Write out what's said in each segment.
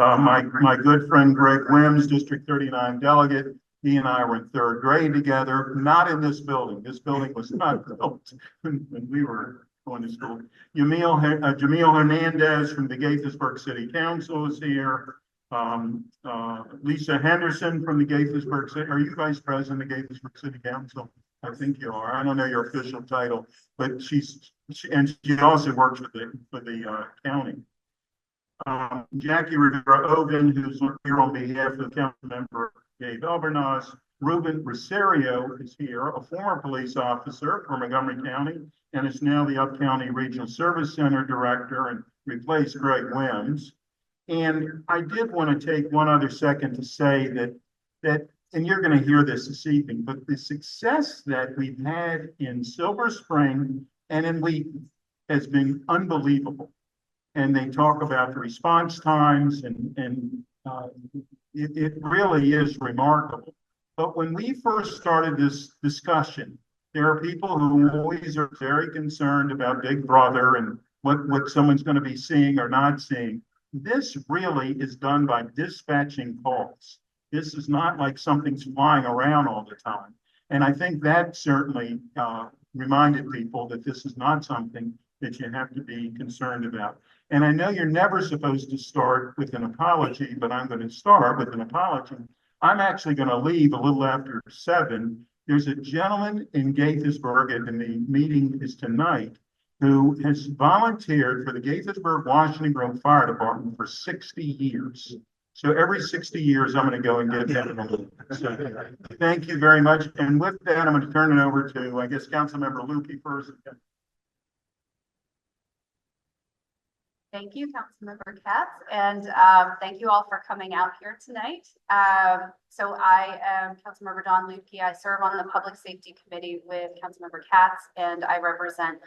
My good friend Greg Wims, District 39 delegate, he and I were in third grade together, not in this building. This building was not built when we were going to school. Jamil Hernandez from the Gaithersburg City Council is here. Lisa Henderson from the Gaithersburg City. Are you vice president of the Gaithersburg City Council? I think you are. I don't know your official title, but she also works for the county. Jackie Rivera Oven, who's here on behalf of Council Member Dave Albornoz. Ruben Rosario is here, a former police officer for Montgomery County, and is now the Up County Regional Service Center Director and replaced Greg Wims. And I did want to take one other second to say that, and you're going to hear this evening, but the success that we've had in Silver Spring and in Wheaton has been unbelievable. And they talk about the response times, and it really is remarkable. But when we first started this discussion, there are people who always are very concerned about Big Brother and what someone's going to be seeing or not seeing. This really is done by dispatching calls. This is not like something's flying around all the time. And I think that certainly reminded people that this is not something that you have to be concerned about. And I know you're never supposed to start with an apology, but I'm going to start with an apology. I'm actually going to leave a little after 7. There's a gentleman in Gaithersburg, and the meeting is tonight, who has volunteered for the Gaithersburg Washington Grove Fire Department for 60 years. So every 60 years, I'm going to go and get him. So thank you very much. And with that, I'm going to turn it over to, I guess, Councilmember Lukey first. Thank you, Councilmember Katz, and thank you all for coming out here tonight. So I am Councilmember Dawn Lukey. I serve on the Public Safety Committee with Councilmember Katz, and I represent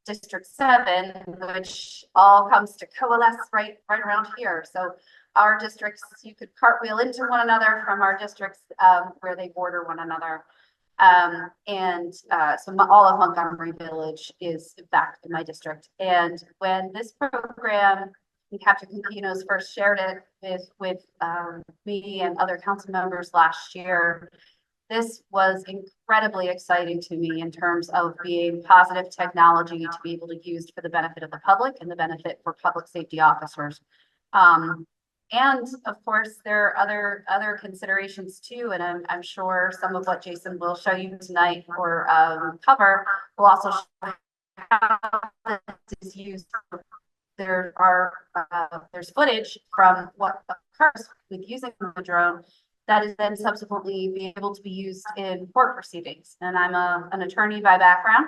District 7, which all comes to coalesce right around here. So our districts, you could cartwheel into one another from our districts where they border one another. So all of Montgomery Village is in fact in my district. And when this program, Captain Conquinos first shared it with me and other council members last year, this was incredibly exciting to me in terms of being positive technology to be able to be used for the benefit of the public and the benefit for public safety officers. And of course, there are other considerations too, and I'm sure some of what Jason will show you tonight or cover will also show how this is used. There's footage from what occurs with using the drone that is then subsequently be able to be used in court proceedings. And I'm an attorney by background.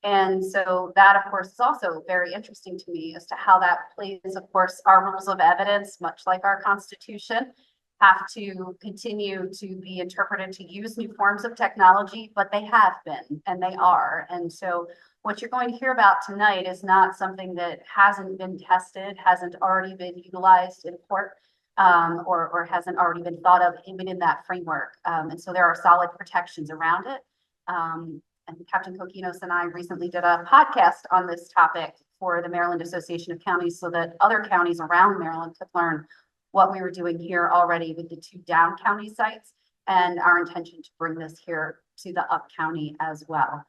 And so that, of course, is also very interesting to me as to how that plays. Of course, our rules of evidence, much like our Constitution, have to continue to be interpreted to use new forms of technology, but they have been and they are. And so what you're going to hear about tonight is not something that hasn't been tested, hasn't already been utilized in court, or hasn't already been thought of even in that framework. And so there are solid protections around it. And Captain Conquinos and I recently did a podcast on this topic for the Maryland Association of Counties so that other counties around Maryland could learn what we were doing here already with the 2 down county sites and our intention to bring this here to the up county as well.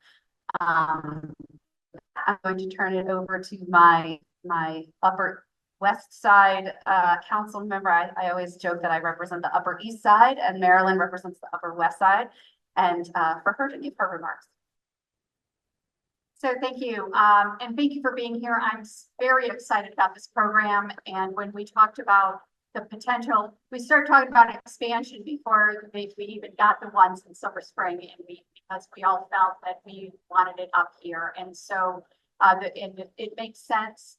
I'm going to turn it over to my upper west side council member. I always joke that I represent the upper east side and Maryland represents the upper west side, and for her to give her remarks. So thank you. And thank you for being here. I'm very excited about this program. And when we talked about the potential, we started talking about expansion before we even got the ones in Silver Spring, and because we all felt that we wanted it up here. And so it makes sense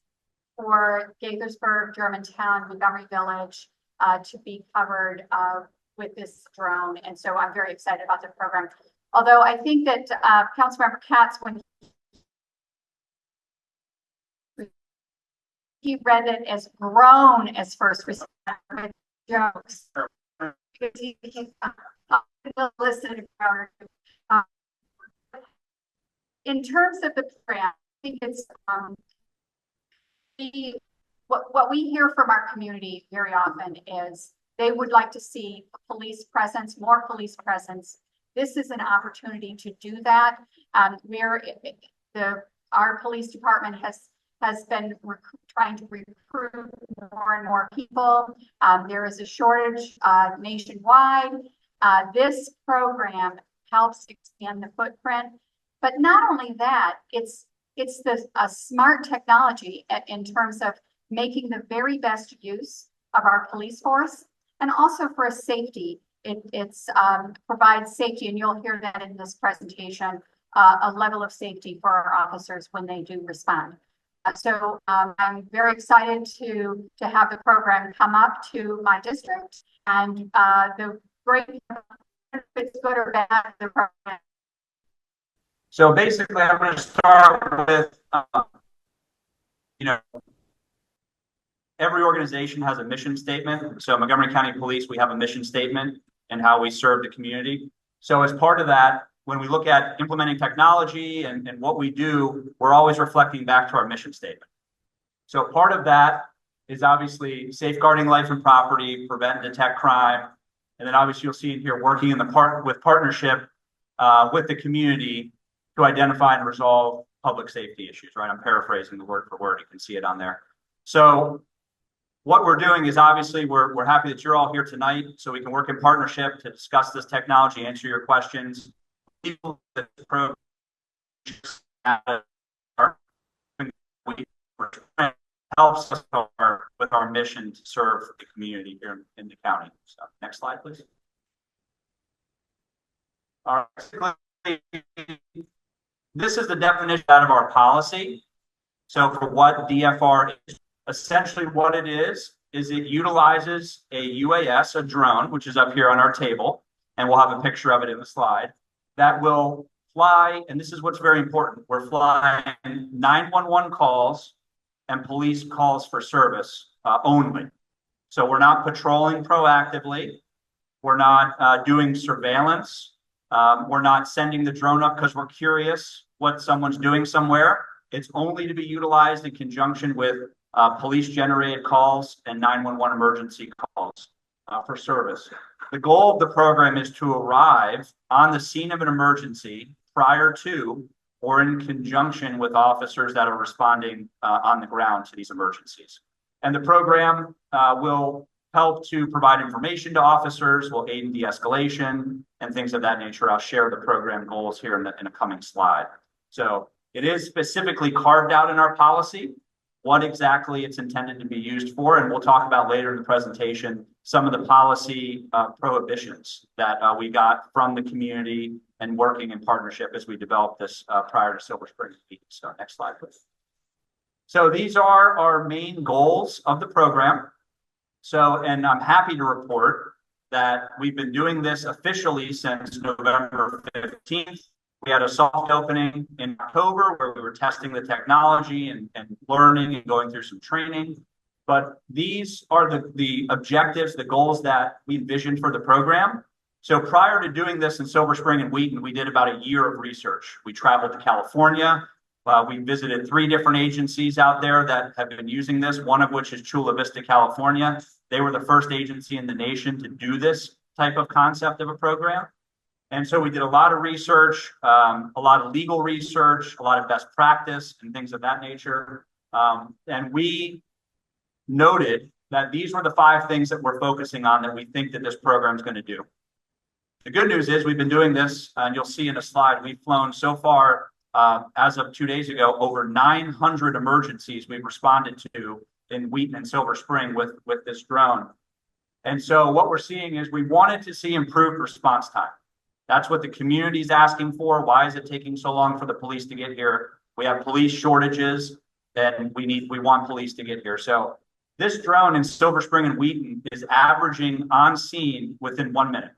for Gaithersburg, Germantown, Montgomery Village to be covered with this drone. And so I'm very excited about the program. Although I think that Councilmember Katz, when he read it as grown as first responder jokes. Because he listened. In terms of the program, I think it's what we hear from our community very often is they would like to see police presence, more police presence. This is an opportunity to do that. Our police department has been trying to recruit more and more people. There is a shortage nationwide. This program helps expand the footprint, but not only that, it's a smart technology in terms of making the very best use of our police force, and also for a safety. It provides safety, and you'll hear that in this presentation, a level of safety for our officers when they do respond. So I'm very excited to have the program come up to my district, and the great, if it's good or bad, the program. So basically, I'm going to start with, every organization has a mission statement. So Montgomery County Police, we have a mission statement and how we serve the community. So as part of that, when we look at implementing technology and what we do, we're always reflecting back to our mission statement. So part of that is obviously safeguarding life and property, prevent and detect crime. And then obviously you'll see in here working in with partnership with the community to identify and resolve public safety issues, right? I'm paraphrasing the word for word. You can see it on there. So what we're doing is obviously we're happy that you're all here tonight so we can work in partnership to discuss this technology, answer your questions. People that the program helps us with our mission to serve the community here in the county. So next slide, please. All right. This is the definition out of our policy. So for what DFR is, essentially what it is it utilizes a UAS, a drone, which is up here on our table, and we'll have a picture of it in the slide, that will fly, and this is what's very important, we're flying 911 calls and police calls for service only. So we're not patrolling proactively, we're not doing surveillance, we're not sending the drone up because we're curious what someone's doing somewhere. It's only to be utilized in conjunction with police-generated calls and 911 emergency calls for service. The goal of the program is to arrive on the scene of an emergency prior to or in conjunction with officers that are responding on the ground to these emergencies. And the program will help to provide information to officers, will aid in de-escalation and things of that nature. I'll share the program goals here in a coming slide. So it is specifically carved out in our policy what exactly it's intended to be used for. And we'll talk about later in the presentation some of the policy prohibitions that we got from the community and working in partnership as we developed this prior to Silver Spring. So next slide, please. So these are our main goals of the program. So, and I'm happy to report that we've been doing this officially since November 15th. We had a soft opening in October where we were testing the technology and learning and going through some training. But these are the objectives, the goals that we envisioned for the program. So prior to doing this in Silver Spring and Wheaton, we did about a year of research. We traveled to California. We visited 3 different agencies out there that have been using this, one of which is Chula Vista, California. They were the first agency in the nation to do this type of concept of a program. And so we did a lot of research, a lot of legal research, a lot of best practice and things of that nature. And we noted that these were the 5 things that we're focusing on that we think that this program is going to do. The good news is we've been doing this, and you'll see in a slide, we've flown so far, as of 2 days ago, over 900 emergencies we've responded to in Wheaton and Silver Spring with this drone. And so what we're seeing is we wanted to see improved response time. That's what the community is asking for. Why is it taking so long for the police to get here? We have police shortages, and we want police to get here. So this drone in Silver Spring and Wheaton is averaging on scene within 1 minute.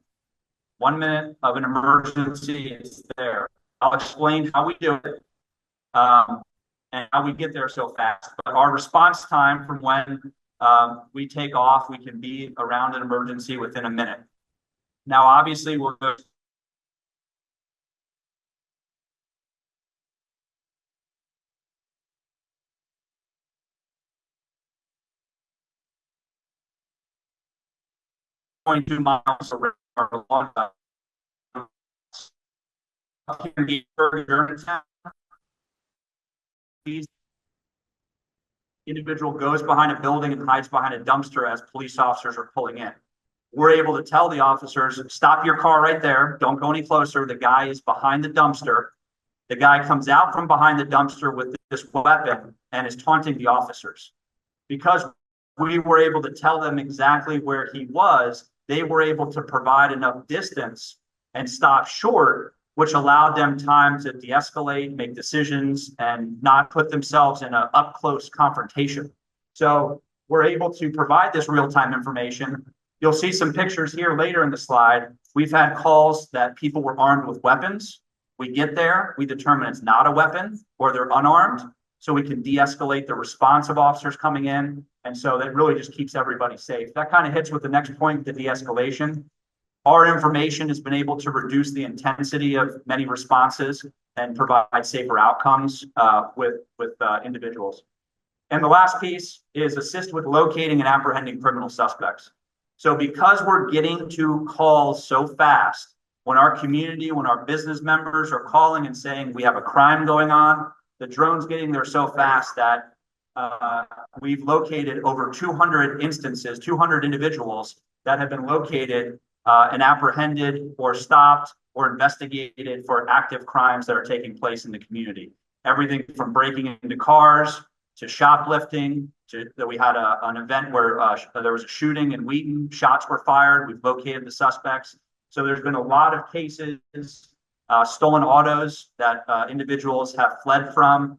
1 minute of an emergency is there. I'll explain how we do it and how we get there so fast. But our response time from when we take off, we can be around an emergency within a minute. Now, obviously, we're 1.2 miles around. These individual goes behind a building and hides behind a dumpster as police officers are pulling in. We're able to tell the officers, stop your car right there. Don't go any closer. The guy is behind the dumpster. The guy comes out from behind the dumpster with this weapon and is taunting the officers. Because we were able to tell them exactly where he was, they were able to provide enough distance and stop short, which allowed them time to de-escalate, make decisions, and not put themselves in an up-close confrontation. So we're able to provide this real-time information. You'll see some pictures here later in the slide. We've had calls that people were armed with weapons. We get there, we determine it's not a weapon or they're unarmed, so we can de-escalate the response of officers coming in. And so that really just keeps everybody safe. That kind of hits with the next point, the de-escalation. Our information has been able to reduce the intensity of many responses and provide safer outcomes with individuals. And the last piece is assist with locating and apprehending criminal suspects. So because we're getting to calls so fast, when our community, when our business members are calling and saying we have a crime going on, the drone's getting there so fast that we've located over 200 instances, 200 individuals that have been located and apprehended or stopped or investigated for active crimes that are taking place in the community. Everything from breaking into cars to shoplifting to that we had an event where there was a shooting in Wheaton, shots were fired, we've located the suspects. So there's been a lot of cases, stolen autos that individuals have fled from.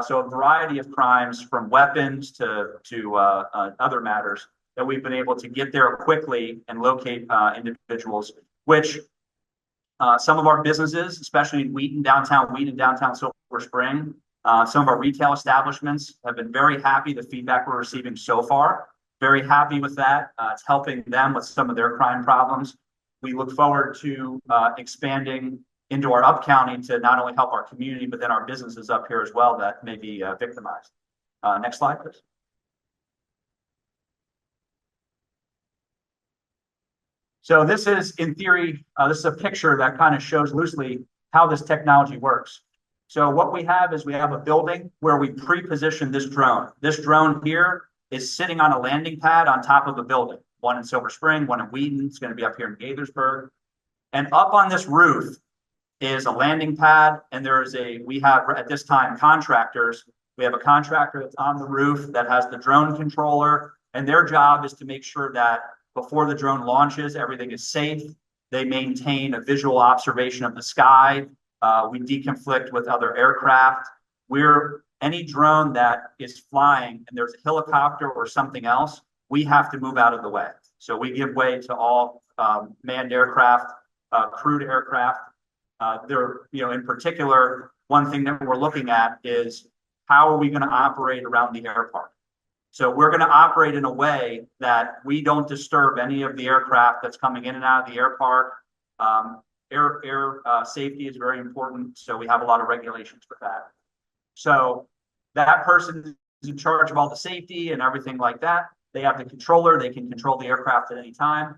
So a variety of crimes from weapons to other matters that we've been able to get there quickly and locate individuals, which some of our businesses, especially in Wheaton, downtown Silver Spring, some of our retail establishments have been very happy. The feedback we're receiving so far, very happy with that. It's helping them with some of their crime problems. We look forward to expanding into our up county to not only help our community, but then our businesses up here as well that may be victimized. Next slide, please. So this is, in theory, this is a picture that kind of shows loosely how this technology works. So what we have is we have a building where we pre-position this drone. This drone here is sitting on a landing pad on top of a building. One in Silver Spring, one in Wheaton. It's going to be up here in Gaithersburg. And up on this roof is a landing pad. And we have at this time contractors. We have a contractor that's on the roof that has the drone controller. And their job is to make sure that before the drone launches, everything is safe. They maintain a visual observation of the sky. We deconflict with other aircraft. Any drone that is flying and there's a helicopter or something else, we have to move out of the way. So we give way to all manned aircraft, crewed aircraft. In particular, one thing that we're looking at is how are we going to operate around the air park? So we're going to operate in a way that we don't disturb any of the aircraft that's coming in and out of the air park. Air safety is very important. So we have a lot of regulations for that. So that person is in charge of all the safety and everything like that. They have the controller. They can control the aircraft at any time.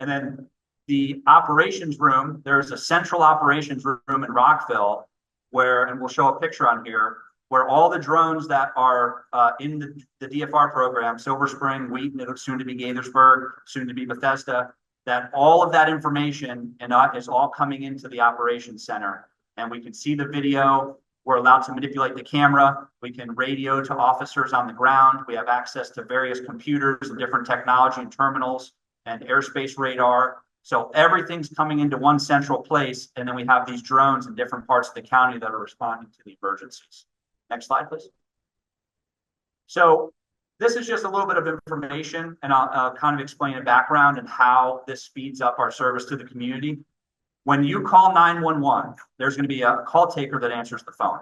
And then the operations room, there's a central operations room in Rockville and we'll show a picture on here, where all the drones that are in the DFR program, Silver Spring, Wheaton, it'll soon to be Gaithersburg, soon to be Bethesda, that all of that information is all coming into the operations center. And we can see the video. We're allowed to manipulate the camera. We can radio to officers on the ground. We have access to various computers and different technology and terminals and airspace radar. So everything's coming into one central place. And then we have these drones in different parts of the county that are responding to the emergencies. Next slide, please. So this is just a little bit of information, and I'll kind of explain a background and how this speeds up our service to the community. When you call 911, there's going to be a call taker that answers the phone.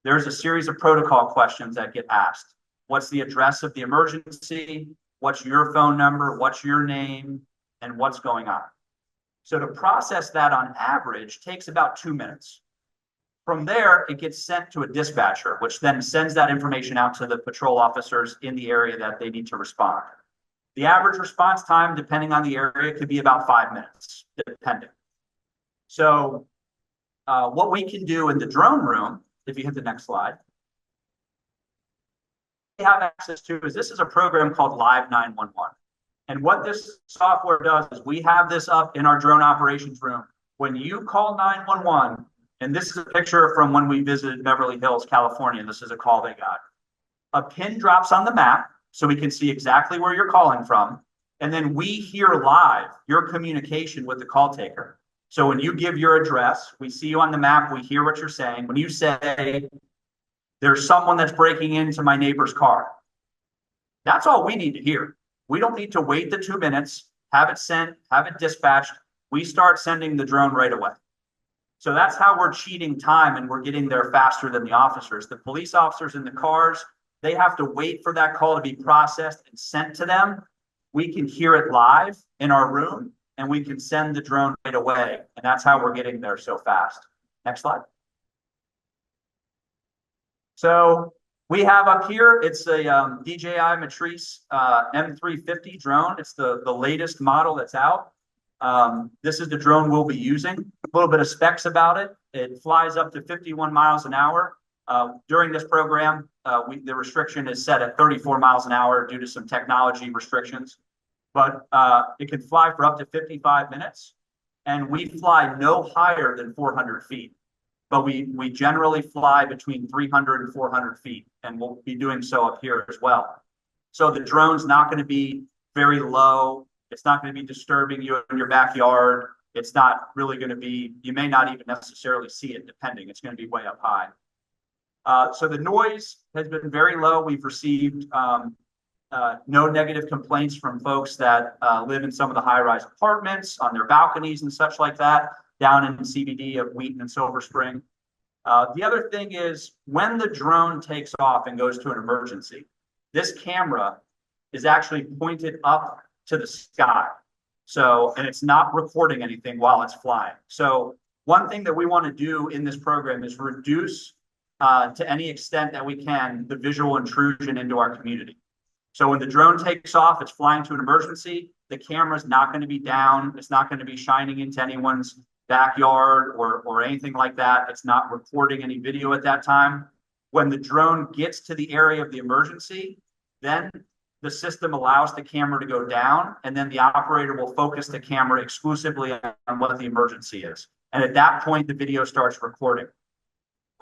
There's a series of protocol questions that get asked. What's the address of the emergency? What's your phone number? What's your name? And what's going on? So to process that on average takes about 2 minutes. From there, it gets sent to a dispatcher, which then sends that information out to the patrol officers in the area that they need to respond. The average response time, depending on the area, could be about 5 minutes, depending. So what we can do in the drone room, if you hit the next slide, we have access to is this is a program called Live 911. And what this software does is we have this up in our drone operations room. When you call 911, and this is a picture from when we visited Beverly Hills, California, and this is a call they got. A pin drops on the map so we can see exactly where you're calling from. And then we hear live your communication with the call taker. So when you give your address, we see you on the map, we hear what you're saying. When you say, there's someone that's breaking into my neighbor's car, that's all we need to hear. We don't need to wait the 2 minutes, have it sent, have it dispatched. We start sending the drone right away. So that's how we're cheating time and we're getting there faster than the officers. The police officers in the cars, they have to wait for that call to be processed and sent to them. We can hear it live in our room and we can send the drone right away. And that's how we're getting there so fast. Next slide. So we have up here, it's a DJI Matrice M350 drone. It's the latest model that's out. This is the drone we'll be using. A little bit of specs about it. It flies up to 51 miles an hour. During this program, the restriction is set at 34 miles an hour due to some technology restrictions. But it can fly for up to 55 minutes. And we fly no higher than 400 feet. But we generally fly between 300 and 400 feet. And we'll be doing so up here as well. So the drone's not going to be very low. It's not going to be disturbing you in your backyard. It's not really going to be, you may not even necessarily see it depending. It's going to be way up high. So the noise has been very low. We've received no negative complaints from folks that live in some of the high-rise apartments on their balconies and such like that down in the CBD of Wheaton and Silver Spring. The other thing is when the drone takes off and goes to an emergency, this camera is actually pointed up to the sky. So, and it's not recording anything while it's flying. So one thing that we want to do in this program is reduce to any extent that we can the visual intrusion into our community. So when the drone takes off, it's flying to an emergency, the camera's not going to be down, it's not going to be shining into anyone's backyard or anything like that. It's not recording any video at that time. When the drone gets to the area of the emergency, then the system allows the camera to go down, and then the operator will focus the camera exclusively on what the emergency is. And at that point, the video starts recording.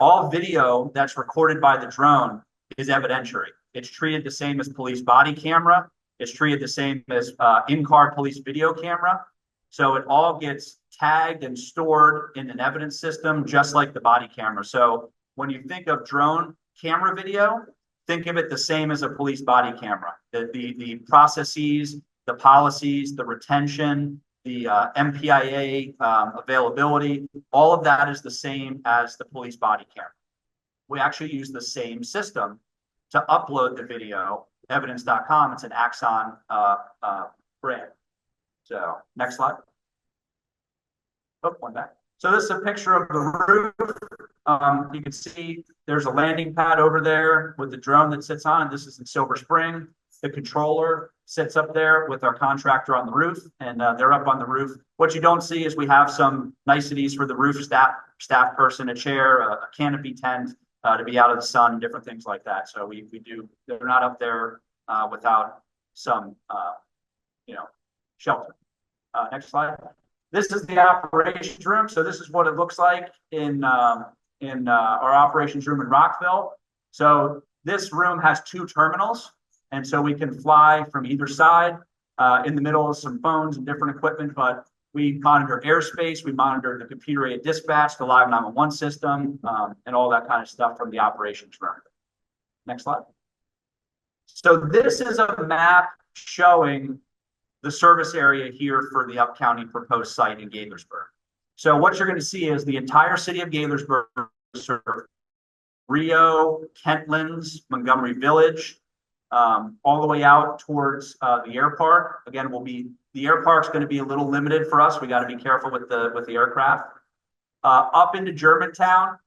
All video that's recorded by the drone is evidentiary. It's treated the same as police body camera. It's treated the same as in-car police video camera. So it all gets tagged and stored in an evidence system, just like the body camera. So when you think of drone camera video, think of it the same as a police body camera. The processes, the policies, the retention, the MPIA availability, all of that is the same as the police body camera. We actually use the same system to upload the video, evidence.com. It's an Axon brand. So next slide. Oh, one back. So this is a picture of the roof. You can see there's a landing pad over there with the drone that sits on. This is in Silver Spring. The controller sits up there with our contractor on the roof, and they're up on the roof. What you don't see is we have some niceties for the roof staff person, a chair, a canopy tent to be out of the sun, different things like that. So we do, they're not up there without some, shelter. Next slide. This is the operations room. So this is what it looks like in our operations room in Rockville. So this room has 2 terminals. And so we can fly from either side in the middle of some phones and different equipment, but we monitor airspace, we monitor the computer-aided dispatch, the live 911 system, and all that kind of stuff from the operations room. Next slide. So this is a map showing the service area here for the Upcounty proposed site in Gaithersburg. So what you're going to see is the entire city of Gaithersburg served. Rio, Kentlands, Montgomery Village, all the way out towards the air park. Again, the air park's going to be a little limited for us. We got to be careful with the aircraft. Up into Germantown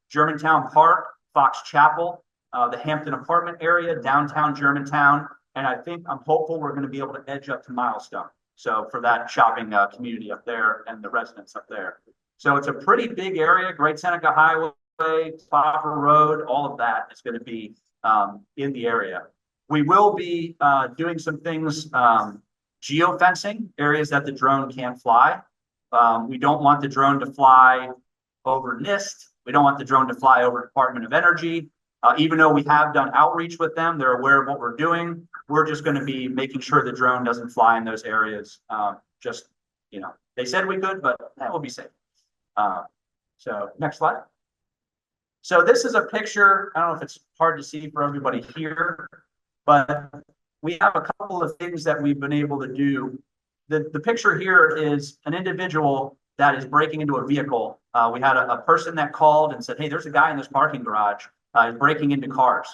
Park, Fox Chapel, the Hampton apartment area, downtown Germantown, And I think, I'm hopeful we're gonna be able to edge up to Milestone. So for that shopping community up there and the residents up there. So it's a pretty big area, Great Seneca Highway, Popper Road, all of that is gonna be in the area. We will be doing some things, geofencing areas that the drone can't fly. We don't want the drone to fly over NIST. We don't want the drone to fly over Department of Energy. Even though we have done outreach with them, they're aware of what we're doing. We're just going to be making sure the drone doesn't fly in those areas. Just, you know, they said we could, but that will be safe. So next slide. So this is a picture. I don't know if it's hard to see for everybody here, but we have a couple of things that we've been able to do. The picture here is an individual that is breaking into a vehicle. We had a person that called and said, hey, there's a guy in this parking garage breaking into cars.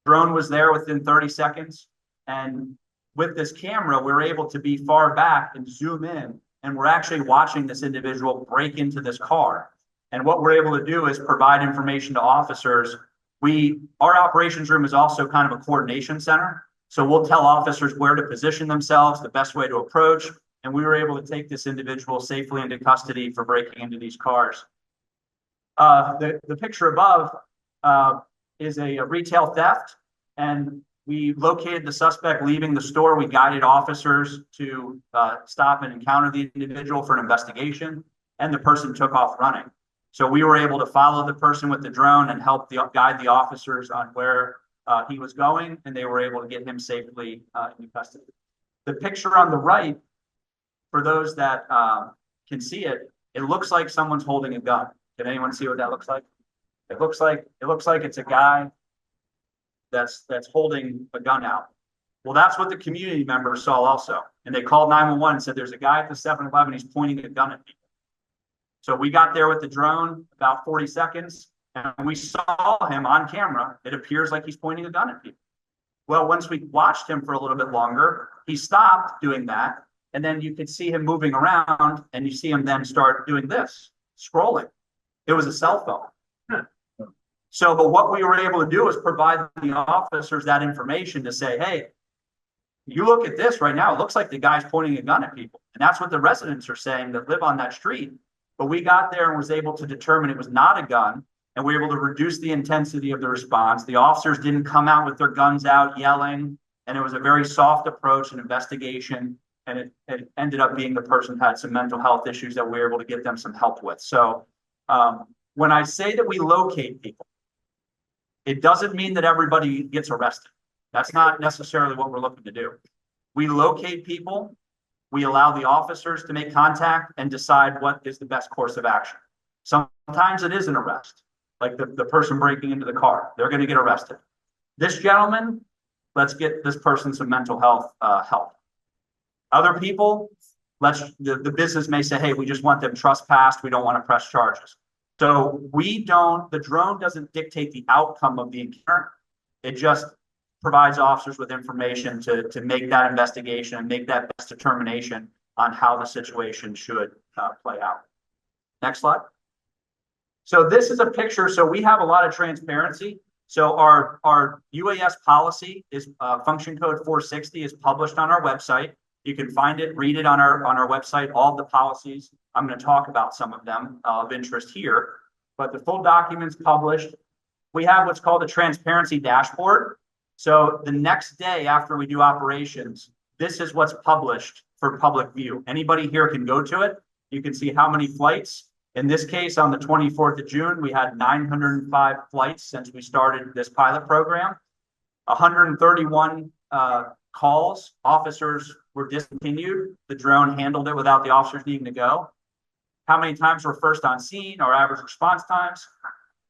Drone was there within 30 seconds. And with this camera, we're able to be far back and zoom in. And we're actually watching this individual break into this car. And what we're able to do is provide information to officers. Our operations room is also kind of a coordination center. So we'll tell officers where to position themselves, the best way to approach. And we were able to take this individual safely into custody for breaking into these cars. The picture above is a retail theft. And we located the suspect leaving the store. We guided officers to stop and encounter the individual for an investigation. And the person took off running. So we were able to follow the person with the drone and help guide the officers on where he was going, and they were able to get him safely in custody. The picture on the right, for those that can see it, it looks like someone's holding a gun. Can anyone see what that looks like? It looks like it's a guy that's holding a gun out. Well, that's what the community members saw also, and they called 911 and said there's a guy at the 7-Eleven. He's pointing a gun at people. So we got there with the drone about 40 seconds. And we saw him on camera. It appears like he's pointing a gun at people. Well, once we watched him for a little bit longer, he stopped doing that. And then you could see him moving around and you see him then start doing this, scrolling. It was a cell phone. So, but what we were able to do is provide the officers that information to say, hey, you look at this right now, it looks like the guy's pointing a gun at people. And that's what the residents are saying that live on that street. But we got there and was able to determine it was not a gun. And we were able to reduce the intensity of the response. The officers didn't come out with their guns out yelling. And it was a very soft approach and investigation. And it ended up being the person had some mental health issues that we were able to get them some help with. So when I say that we locate people, it doesn't mean that everybody gets arrested. That's not necessarily what we're looking to do. We locate people. We allow the officers to make contact and decide what is the best course of action. Sometimes it is an arrest. Like the person breaking into the car, they're going to get arrested. This gentleman, let's get this person some mental health help. Other people, the business may say, hey, we just want them trespassed. We don't want to press charges. So the drone doesn't dictate the outcome of the encounter. It just provides officers with information to make that investigation and make that best determination on how the situation should play out. Next slide. So this is a picture. So we have a lot of transparency. So our UAS policy is function code 460 is published on our website. You can find it, read it on our website, all the policies. I'm going to talk about some of them of interest here, but the full document's published. We have what's called a transparency dashboard. So the next day after we do operations, this is what's published for public view. Anybody here can go to it. You can see how many flights. In this case, on the 24th of June, we had 905 flights since we started this pilot program. 131 calls, officers were discontinued. The drone handled it without the officers needing to go. How many times we're first on scene, our average response times.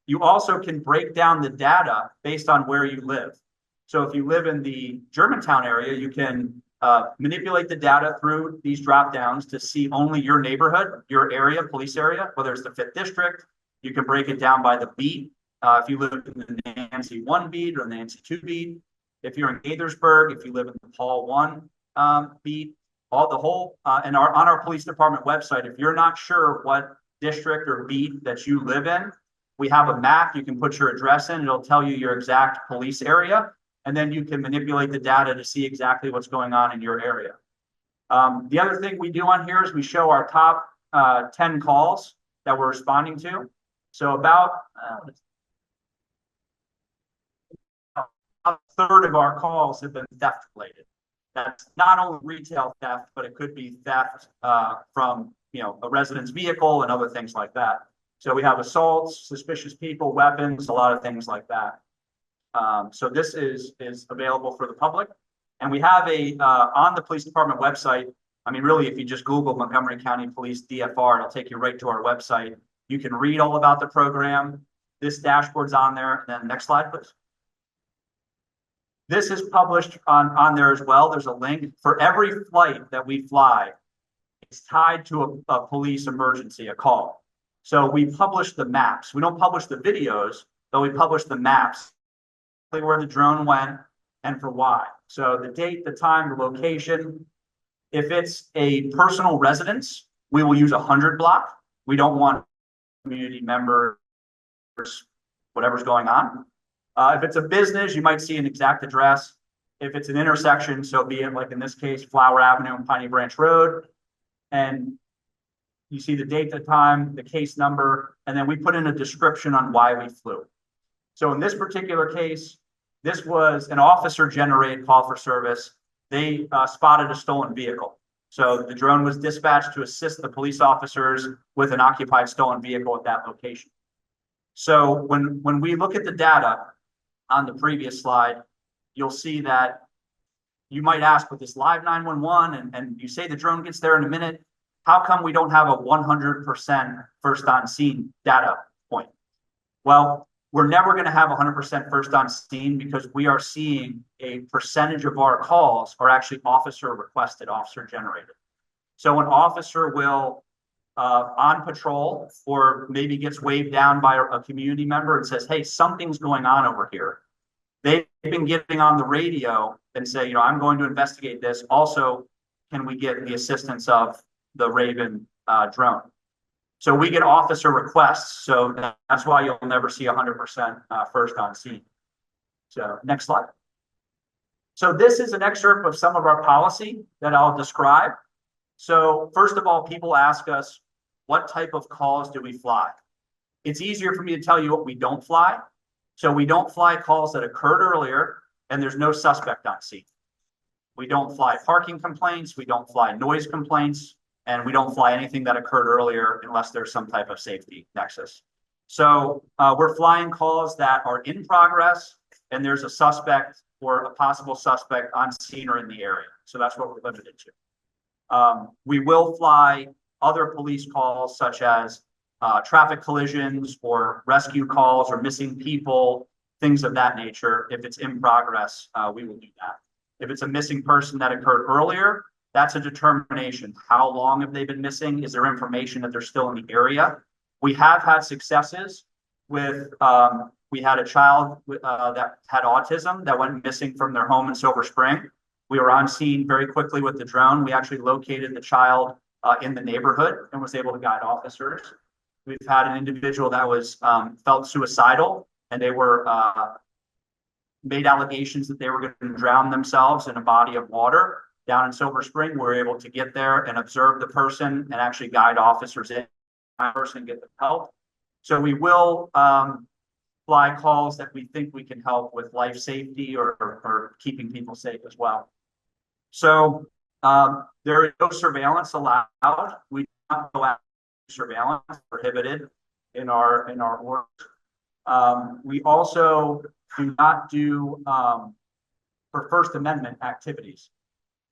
You also can break down the data based on where you live. So if you live in the Germantown area, you can manipulate the data through these drop downs to see only your neighborhood, your area, police area, whether it's the 5th district. You can break it down by the beat. If you live in the Nancy 1 beat or the Nancy 2 beat. If you're in Gaithersburg, if you live in the Paul 1 beat, and on our police department website, if you're not sure what district or beat that you live in, we have a map. You can put your address in. It'll tell you your exact police area. and then you can manipulate the data to see exactly what's going on in your area. The other thing we do on here is we show our top 10 calls that we're responding to. So about a third of our calls have been theft related. That's not only retail theft, but it could be theft from a resident's vehicle and other things like that. So we have assaults, suspicious people, weapons, a lot of things like that. So this is available for the public. And we have on the police department website, I mean, really, if you just Google Montgomery County Police DFR, it'll take you right to our website. You can read all about the program. This dashboard's on there. And then next slide, please. This is published on there as well. There's a link for every flight that we fly. It's tied to a police emergency, a call. So we publish the maps. We don't publish the videos, but we publish the maps, where the drone went and for why. So the date, the time, the location. If it's a personal residence, we will use 100 block. We don't want community members, whatever's going on. If it's a business, you might see an exact address. If it's an intersection, so be it like in this case, Flower Avenue and Piney Branch Road, and you see the date, the time, the case number, and then we put in a description on why we flew. So in this particular case, this was an officer-generated call for service. They spotted a stolen vehicle. So the drone was dispatched to assist the police officers with an occupied stolen vehicle at that location. So when we look at the data on the previous slide, you'll see that you might ask with this live 911 and you say the drone gets there in a minute, how come we don't have a 100% first on scene data point? Well, we're never going to have 100% first on scene because we are seeing a percentage of our calls are actually officer requested, officer generated. So an officer will on patrol or maybe gets waved down by a community member and says, hey, something's going on over here. They've been getting on the radio and say, I'm going to investigate this. Also, can we get the assistance of the Raven drone? So we get officer requests. So that's why you'll never see 100% first on scene. So next slide. So this is an excerpt of some of our policy that I'll describe. So first of all, people ask us, what type of calls do we fly? It's easier for me to tell you what we don't fly. So we don't fly calls that occurred earlier and there's no suspect on scene. We don't fly parking complaints. We don't fly noise complaints. And we don't fly anything that occurred earlier unless there's some type of safety nexus. So we're flying calls that are in progress and there's a suspect or a possible suspect on scene or in the area. So that's what we're limited to. We will fly other police calls such as traffic collisions or rescue calls or missing people, things of that nature. If it's in progress, we will do that. If it's a missing person that occurred earlier, that's a determination. How long have they been missing? Is there information that they're still in the area? We have had successes with, we had a child that had autism that went missing from their home in Silver Spring. We were on scene very quickly with the drone. We actually located the child in the neighborhood and was able to guide officers. We've had an individual that was felt suicidal and they were made allegations that they were going to drown themselves in a body of water. Down in Silver Spring, we were able to get there and observe the person and actually guide officers in person and get them help. So we will fly calls that we think we can help with life safety or keeping people safe as well. So there is no surveillance allowed. We do not go after surveillance, prohibited in our orders. We also do not do for First Amendment activities.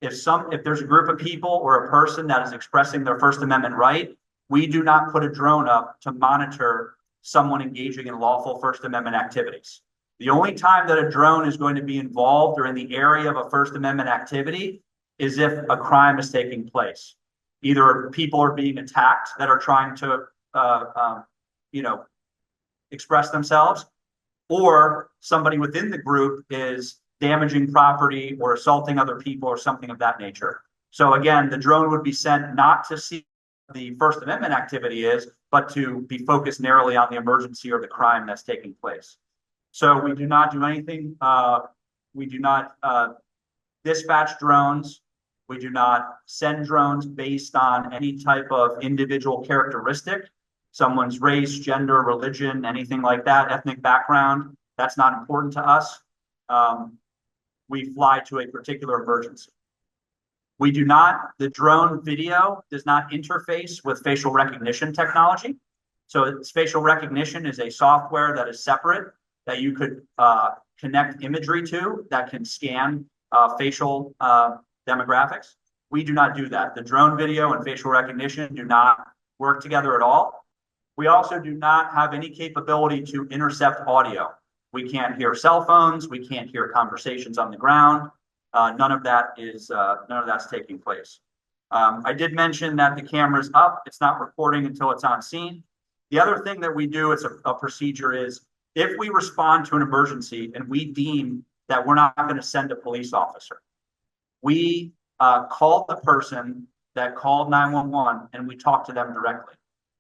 If there's a group of people or a person that is expressing their First Amendment right, we do not put a drone up to monitor someone engaging in lawful First Amendment activities. The only time that a drone is going to be involved or in the area of a First Amendment activity is if a crime is taking place. Either people are being attacked that are trying to, express themselves, or somebody within the group is damaging property or assaulting other people or something of that nature. So again, the drone would be sent not to see what the First Amendment activity is, but to be focused narrowly on the emergency or the crime that's taking place. So we do not do anything We do not dispatch drones. We do not send drones based on any type of individual characteristic, someone's race, gender, religion, anything like that, ethnic background. That's not important to us. We fly to a particular emergency. We do not, the drone video does not interface with facial recognition technology. So facial recognition is a software that is separate that you could connect imagery to that can scan facial demographics. We do not do that. The drone video and facial recognition do not work together at all. We also do not have any capability to intercept audio. We can't hear cell phones. We can't hear conversations on the ground. None of that's taking place. I did mention that the camera's up. It's not recording until it's on scene. The other thing that we do as a procedure is if we respond to an emergency and we deem that we're not going to send a police officer, we call the person that called 911 and we talk to them directly.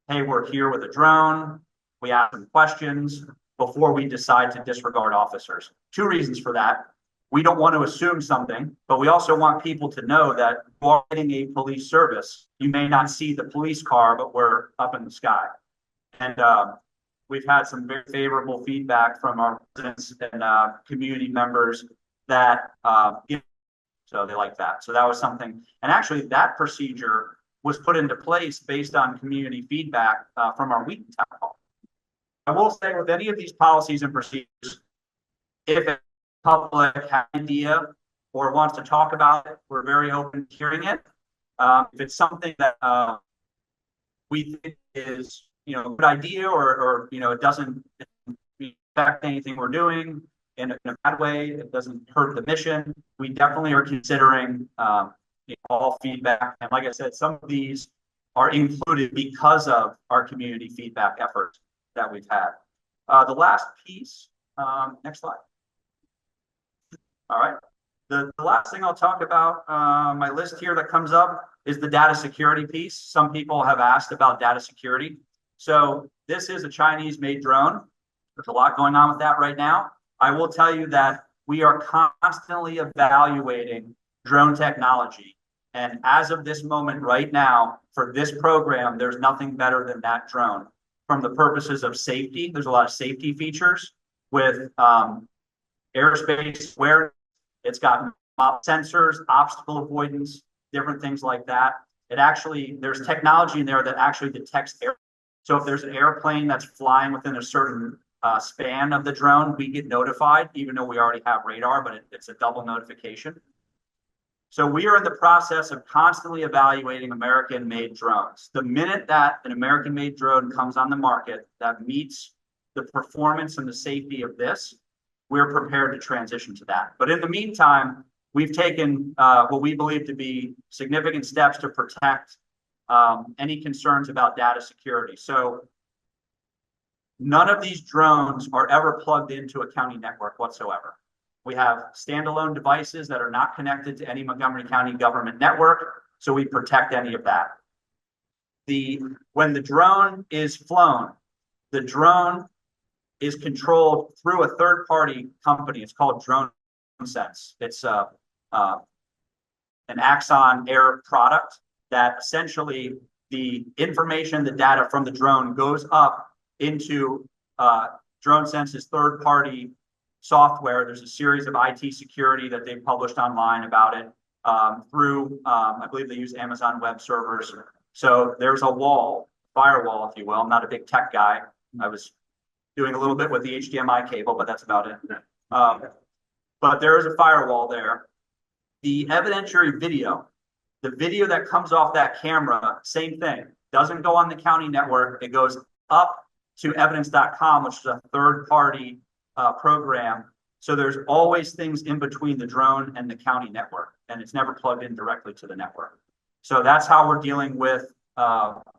Hey, we're here with a drone. We ask them questions before we decide to disregard officers. Two reasons for that. We don't want to assume something, but we also want people to know that while getting a police service, you may not see the police car, but we're up in the sky. And we've had some very favorable feedback from our residents and community members that so they like that. So that was something. And actually that procedure was put into place based on community feedback from our Wheaton Town Hall. I will say with any of these policies and procedures, if a public has an idea or wants to talk about it, we're very open to hearing it. If it's something that we think is, a good idea or it doesn't affect anything we're doing in a bad way, it doesn't hurt the mission, we definitely are considering all feedback. And like I said, some of these are included because of our community feedback efforts that we've had. The last piece, next slide. All right. The last thing I'll talk about, my list here that comes up is the data security piece. Some people have asked about data security. So this is a Chinese-made drone. There's a lot going on with that right now. I will tell you that we are constantly evaluating drone technology. And as of this moment right now, for this program, there's nothing better than that drone. From the purposes of safety, there's a lot of safety features with airspace where it's got sensors, obstacle avoidance, different things like that. There's technology in there that actually detects air. So if there's an airplane that's flying within a certain span of the drone, we get notified, even though we already have radar, but it's a double notification. So we are in the process of constantly evaluating American-made drones. The minute that an American-made drone comes on the market that meets the performance and the safety of this, we're prepared to transition to that. But in the meantime, we've taken what we believe to be significant steps to protect any concerns about data security. So none of these drones are ever plugged into a county network whatsoever. We have standalone devices that are not connected to any Montgomery County government network, so we protect any of that. When the drone is flown, the drone is controlled through a third-party company. It's called DroneSense. It's an Axon Air product that essentially the information, the data from the drone goes up into DroneSense's third-party software. There's a series of IT security that they've published online about it through, I believe they use Amazon Web Servers. So there's a wall, firewall, if you will. I'm not a big tech guy. I was doing a little bit with the HDMI cable, but that's about it. But there is a firewall there. The evidentiary video, the video that comes off that camera, same thing, doesn't go on the county network. It goes up to evidence.com, which is a third-party program. So there's always things in between the drone and the county network, and it's never plugged in directly to the network. So that's how we're dealing with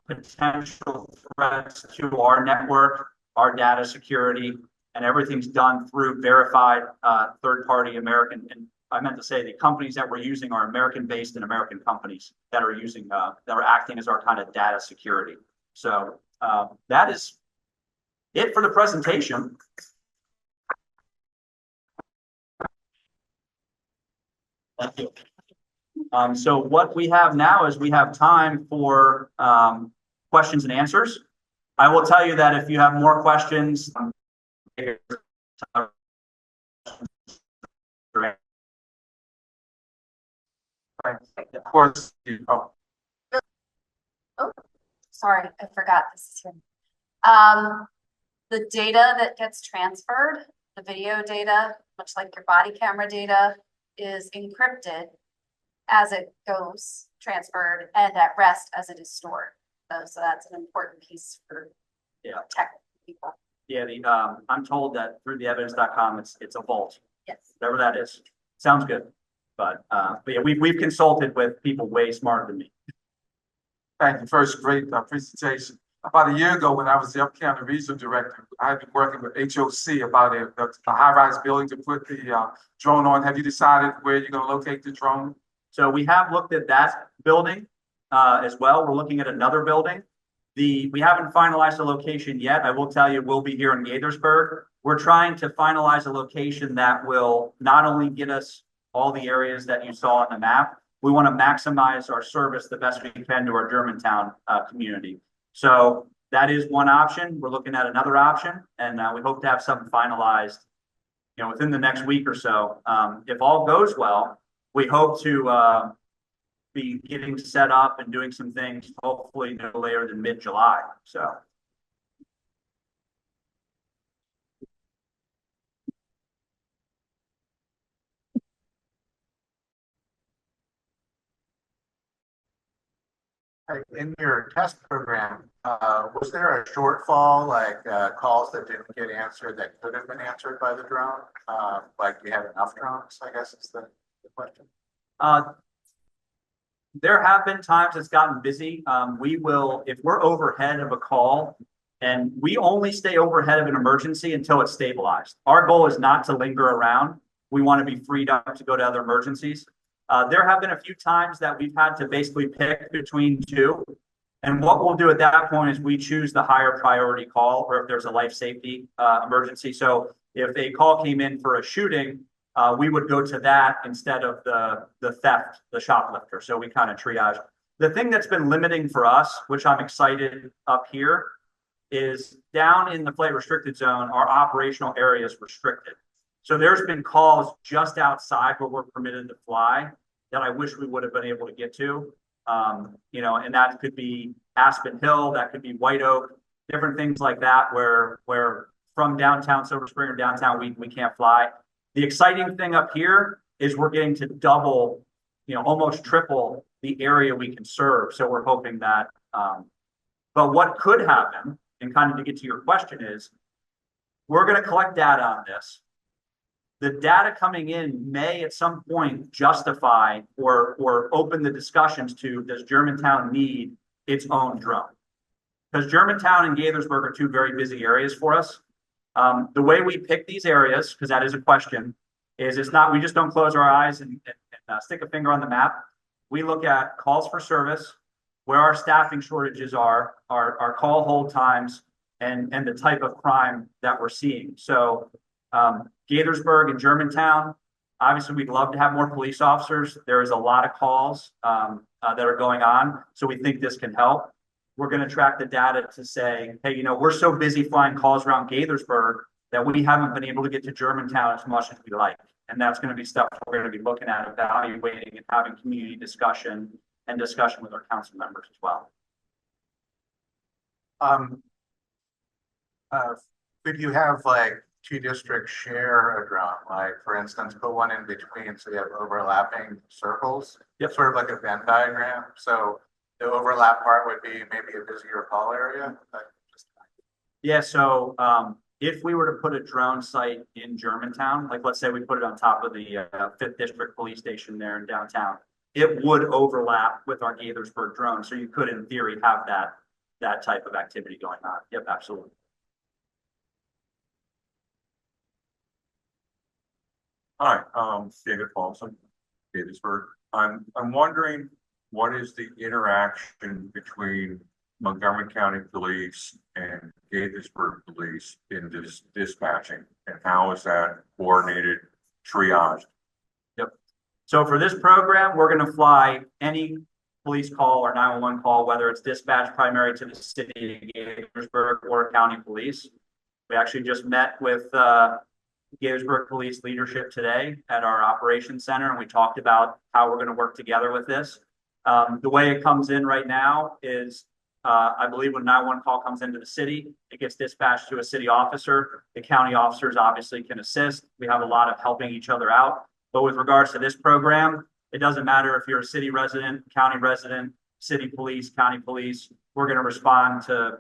potential threats to our network, our data security, and everything's done through verified third-party American. And I meant to say the companies that we're using are American-based and American companies that are using that are acting as our kind of data security. So that is it for the presentation. Thank you. So what we have now is we have time for questions and answers. I will tell you that if you have more questions, of course. Sorry, I forgot this is here. The data that gets transferred, the video data, much like your body camera data, is encrypted as it goes transferred and at rest as it is stored. So that's an important piece for tech people. Yeah, I'm told that through theevidence.com, it's a vault, Yes. whatever that is. Sounds good. But yeah, we've consulted with people way smarter than me. Thank you. First, great presentation. About a year ago, when I was the Upper County Regional Director, I had been working with HOC about a high-rise building to put the drone on. Have you decided where you're going to locate the drone? So we have looked at that building as well. We're looking at another building. We haven't finalized the location yet. I will tell you, we'll be here in Gaithersburg. We're trying to finalize a location that will not only get us all the areas that you saw on the map, we want to maximize our service the best we can to our Germantown community. So that is one option. We're looking at another option, and we hope to have something finalized, within the next week or so. If all goes well, we hope to be getting set up and doing some things, hopefully no later than mid-July. So. In your test program, was there a shortfall, like calls that didn't get answered that could have been answered by the drone? Like you had enough drones, I guess is the question. There have been times it's gotten busy. We will, if we're overhead of a call, and we only stay overhead of an emergency until it's stabilized. Our goal is not to linger around. We want to be freed up to go to other emergencies. There have been a few times that we've had to basically pick between two. And what we'll do at that point is we choose the higher priority call, or if there's a life safety emergency. So if a call came in for a shooting, we would go to that instead of the theft, the shoplifter. So we kind of triage. The thing that's been limiting for us, which I'm excited up here, is down in the flight restricted zone, our operational area is restricted. So there's been calls just outside where we're permitted to fly that I wish we would have been able to get to. And that could be Aspen Hill, that could be White Oak, different things like that, where from downtown Silver Spring or downtown, we can't fly. The exciting thing up here is we're getting to double, almost triple the area we can serve. So we're hoping that, but what could happen, and kind of to get to your question, is we're going to collect data on this. The data coming in may at some point justify or open the discussions to, does Germantown need its own drone? Because Germantown and Gaithersburg are two very busy areas for us. The way we pick these areas, because that is a question, is it's not, we just don't close our eyes and stick a finger on the map. We look at calls for service, where our staffing shortages are, our call hold times, and the type of crime that we're seeing. So Gaithersburg and Germantown, obviously we'd love to have more police officers. There is a lot of calls that are going on. So we think this can help. We're going to track the data to say, hey, we're so busy flying calls around Gaithersburg that we haven't been able to get to Germantown as much as we like. And that's going to be stuff we're going to be looking at, evaluating, and having community discussion and discussion with our council members as well. Could you have like two districts share a drone, like for instance, put one in between so you have overlapping circles? Yep. Sort of like a Venn diagram. So the overlap part would be maybe a busier call area. Yeah, so if we were to put a drone site in Germantown, like let's say we put it on top of the 5th District Police Station there in downtown, it would overlap with our Gaithersburg drone. So you could, in theory, have that type of activity going on. Yep, absolutely. Hi, David Paulson, Gaithersburg. I'm wondering, what is the interaction between Montgomery County Police and Gaithersburg Police in this dispatching, and how is that coordinated, triaged? Yep. So for this program, we're going to fly any police call or 911 call, whether it's dispatch primary to the city of Gaithersburg or county police. We actually just met with Gaithersburg Police leadership today at our operations center, and we talked about how we're going to work together with this. The way it comes in right now is, I believe when 911 call comes into the city, it gets dispatched to a city officer. The county officers obviously can assist. We have a lot of helping each other out. But with regards to this program, it doesn't matter if you're a city resident, county resident, city police, county police. We're going to respond to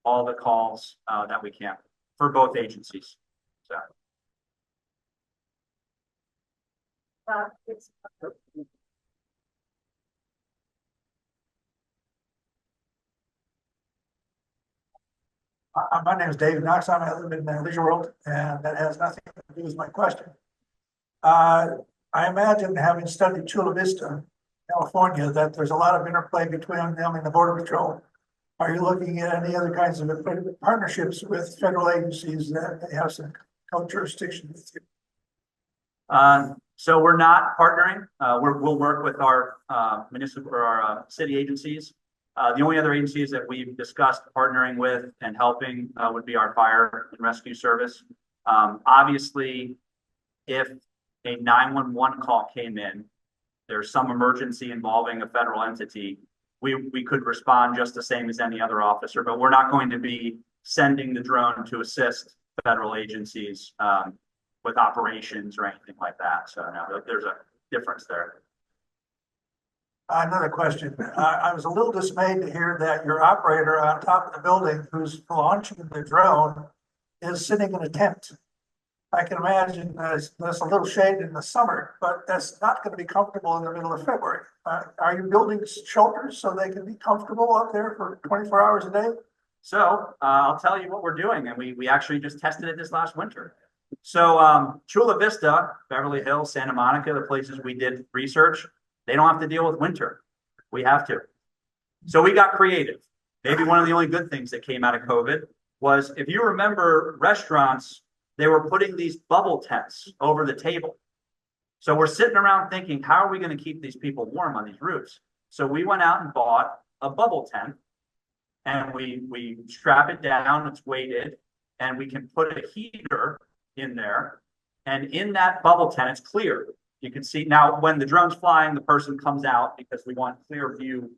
all the calls that we can for both agencies. So. My name is David Knox. I live in Leisure World, and that has nothing to do with my question. I imagine, having studied Chula Vista, California, that there's a lot of interplay between them and the Border Patrol. Are you looking at any other kinds of partnerships with federal agencies that have some co-jurisdiction with you? So we're not partnering. We'll work with our municipal or our city agencies. The only other agencies that we've discussed partnering with and helping would be our fire and rescue service. Obviously, if a 911 call came in, there's some emergency involving a federal entity, we could respond just the same as any other officer, but we're not going to be sending the drone to assist federal agencies with operations or anything like that. So no, there's a difference there. Another question. I was a little dismayed to hear that your operator on top of the building who's launching the drone is sitting in a tent. I can imagine there's a little shade in the summer, but that's not going to be comfortable in the middle of February. Are you building shelters so they can be comfortable up there for 24 hours a day? So I'll tell you what we're doing, and we actually just tested it this last winter. So Chula Vista, Beverly Hills, Santa Monica, the places we did research, they don't have to deal with winter. We have to. So we got creative. Maybe one of the only good things that came out of COVID was, if you remember, restaurants, they were putting these bubble tents over the table. So we're sitting around thinking, how are we going to keep these people warm on these roofs? So we went out and bought a bubble tent, and we strap it down, it's weighted, and we can put a heater in there. And in that bubble tent, it's clear. You can see now when the drone's flying, the person comes out because we want clear view,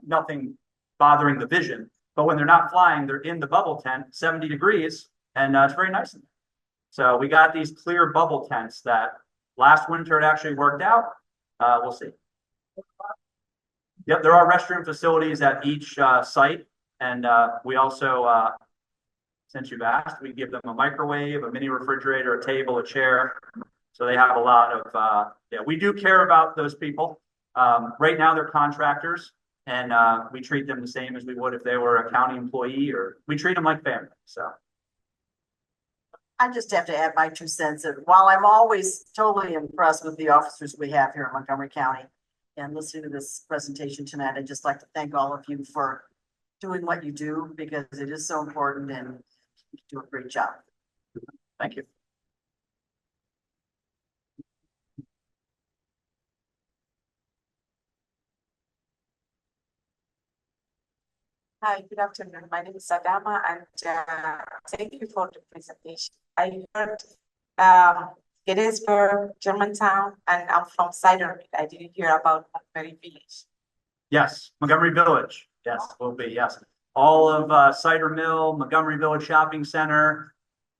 nothing bothering the vision. But when they're not flying, they're in the bubble tent, 70 degrees, and it's very nice in there. So we got these clear bubble tents that last winter it actually worked out. We'll see. Yep, there are restroom facilities at each site. And we also, since you've asked, we give them a microwave, a mini refrigerator, a table, a chair. So they have a lot of, yeah, we do care about those people. Right now they're contractors, and we treat them the same as we would if they were a county employee, or we treat them like family, so. I just have to add my 2 cents. While I'm always totally impressed with the officers we have here in Montgomery County and listening to this presentation tonight, I'd just like to thank all of you for doing what you do, because it is so important and you do a great job. Thank you. Hi, good afternoon. My name is Adama, and thank you for the presentation. I heard Gettysburg, Germantown, and I'm from Cider Mill. I didn't hear about Montgomery Village. Yes, Montgomery Village. Yes, will be, yes. All of Cider Mill, Montgomery Village Shopping Center,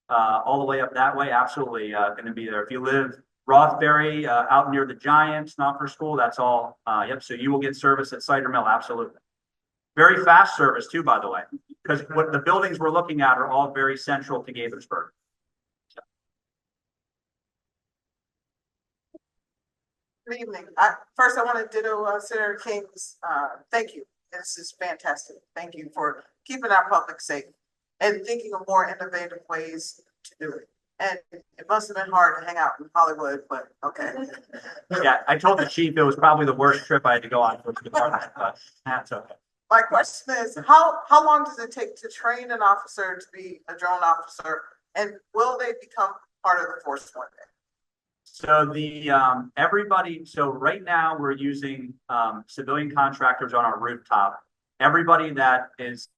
all the way up that way, absolutely going to be there. If you live Rothbury, out near the Giants, not for school, that's all. Yep, so you will get service at Cider Mill, absolutely. Very fast service too, by the way, because what the buildings we're looking at are all very central to Gaithersburg. Good evening. First, I want to ditto Senator King's thank you. This is fantastic. Thank you for keeping our public safe and thinking of more innovative ways to do it. And it must have been hard to hang out in Hollywood, but okay. Yeah, I told the chief it was probably the worst trip I had to go on for the department, but that's okay. My question is, how long does it take to train an officer to be a drone officer, and will they become part of the force one day? So everybody, so right now we're using, civilian contractors on our rooftop. Everybody that is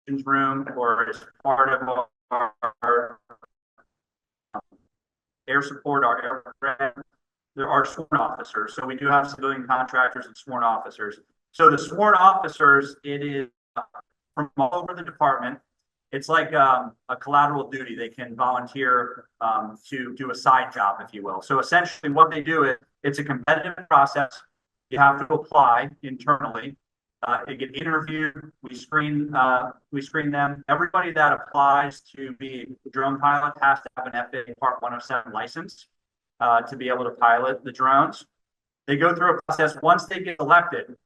in room or is part of our air support, there are sworn officers. So we do have civilian contractors and sworn officers. So the sworn officers, it is from all over the department. It's like a collateral duty. They can volunteer to do a side job, if you will. So essentially what they do is it's a competitive process. You have to apply internally. They get interviewed. We screen them. Everybody that applies to be a drone pilot has to have an FAA Part 107 license to be able to pilot the drones. They go through a process. Once they get elected,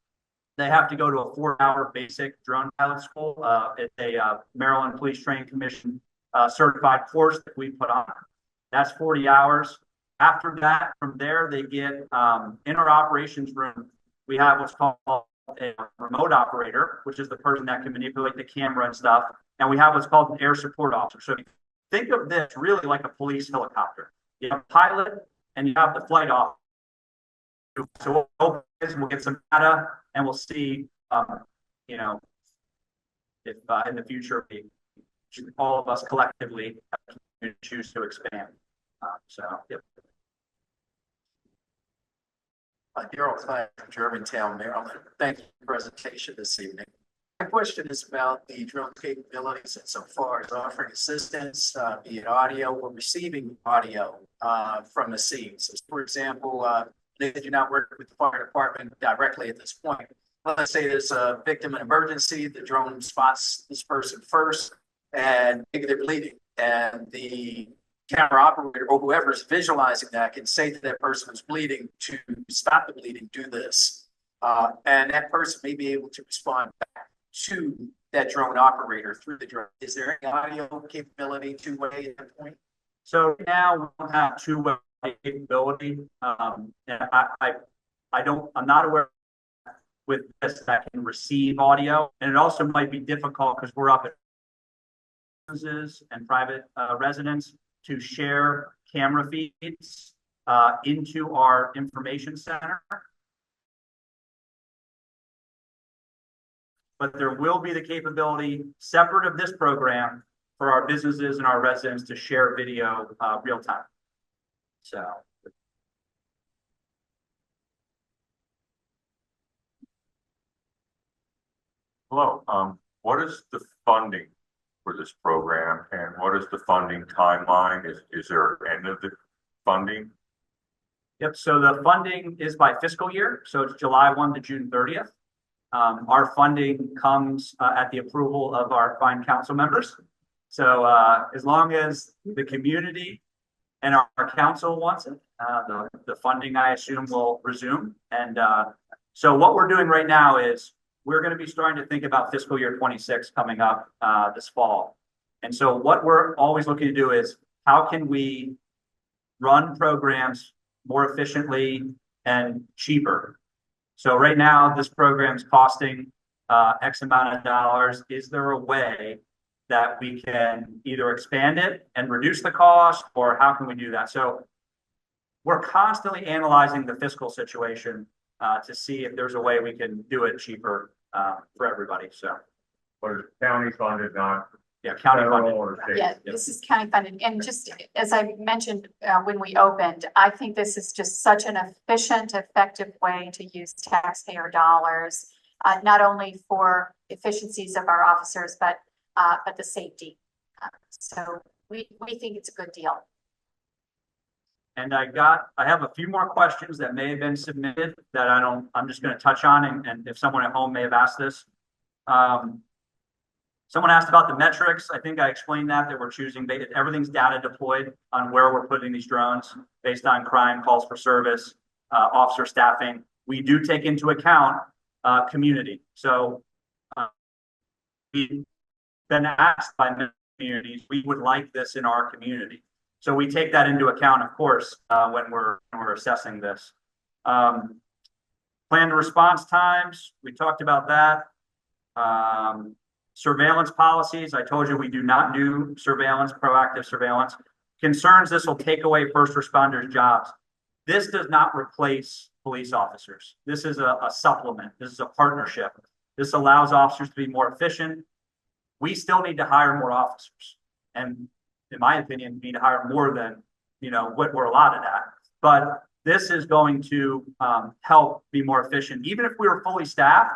they have to go to a 4-hour basic drone pilot school. It's a Maryland Police Training Commission certified course that we put on. That's 40 hours. After that, from there, they get in our operations room. We have what's called a remote operator, which is the person that can manipulate the camera and stuff. And we have what's called an air support officer. So think of this really like a police helicopter. You have a pilot and you have the flight officer. So we'll get some data and we'll see, you know, if in the future all of us collectively choose to expand. Yep. Daryl Klein from Germantown, Maryland. Thank you for the presentation this evening. My question is about the drone capabilities insofar as offering assistance, be it audio or receiving audio from the scene. So, for example, if you're not working with the fire department directly at this point, let's say there's a victim in emergency, the drone spots this person first, and maybe they're bleeding, and the camera operator or whoever is visualizing that can say to that person who's bleeding to stop the bleeding, do this. And that person may be able to respond back to that drone operator through the drone. Is there any audio capability two-way at that point? So now we don't have two-way capability. And I'm not aware with this that can receive audio. And it also might be difficult because we're up at businesses and private residents to share camera feeds into our information center. But there will be the capability separate of this program for our businesses and our residents to share video real time. So. Hello, what is the funding for this program and what is the funding timeline? Is there an end of the funding? Yep, so the funding is by fiscal year. So it's July 1 to June 30th. Our funding comes at the approval of our fine council members. So as long as the community and our council wants it, the funding, I assume, will resume. And so what we're doing right now is we're going to be starting to think about fiscal year 26 coming up this fall. And so what we're always looking to do is how can we run programs more efficiently and cheaper? So right now, this program's costing X amount of dollars. Is there a way that we can either expand it and reduce the cost, or how can we do that? So we're constantly analyzing the fiscal situation to see if there's a way we can do it cheaper for everybody. So, But it's county funded, not county federal funded. or state? Yeah, this is county funded. And just as I mentioned when we opened, I think this is just such an efficient, effective way to use taxpayer dollars, not only for efficiencies of our officers, but the safety. So we think it's a good deal. And I have a few more questions that may have been submitted that I'm just going to touch on. And if someone at home may have asked this. Someone asked about the metrics. I think I explained that we're choosing, everything's data deployed on where we're putting these drones based on crime, calls for service, officer staffing. We do take into account community. So we've been asked by many communities, we would like this in our community. So we take that into account, of course, when we're assessing this. Planned response times, we talked about that. Surveillance policies, I told you we do not do surveillance, proactive surveillance. concerns this will take away first responders' jobs. This does not replace police officers. This is a supplement. This is a partnership. This allows officers to be more efficient. We still need to hire more officers. And in my opinion, we need to hire more than, what we're allotted at. But this is going to help be more efficient. Even if we were fully staffed,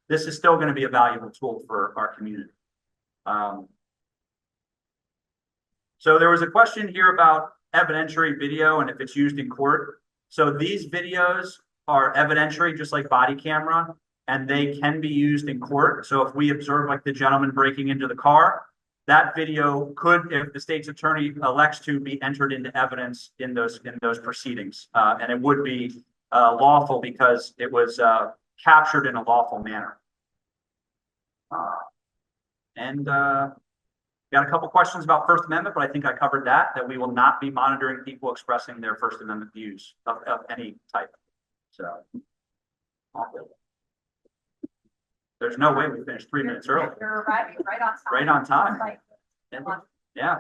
this is still going to be a valuable tool for our community. So there was a question here about evidentiary video and if it's used in court. So these videos are evidentiary, just like body camera, and they can be used in court. So if we observe like the gentleman breaking into the car, that video could, if the state's attorney elects to, be entered into evidence in those proceedings. And it would be lawful because it was captured in a lawful manner. Got a couple questions about First Amendment, but I think I covered that we will not be monitoring people expressing their First Amendment views of any type. So there's no way we finished 3 minutes early. You're right on time. Right on time. Right. Yeah.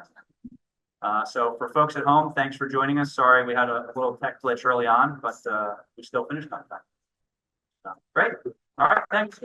So for folks at home, thanks for joining us. Sorry, we had a little tech glitch early on, but we still finished on time. So, great. All right. Thanks.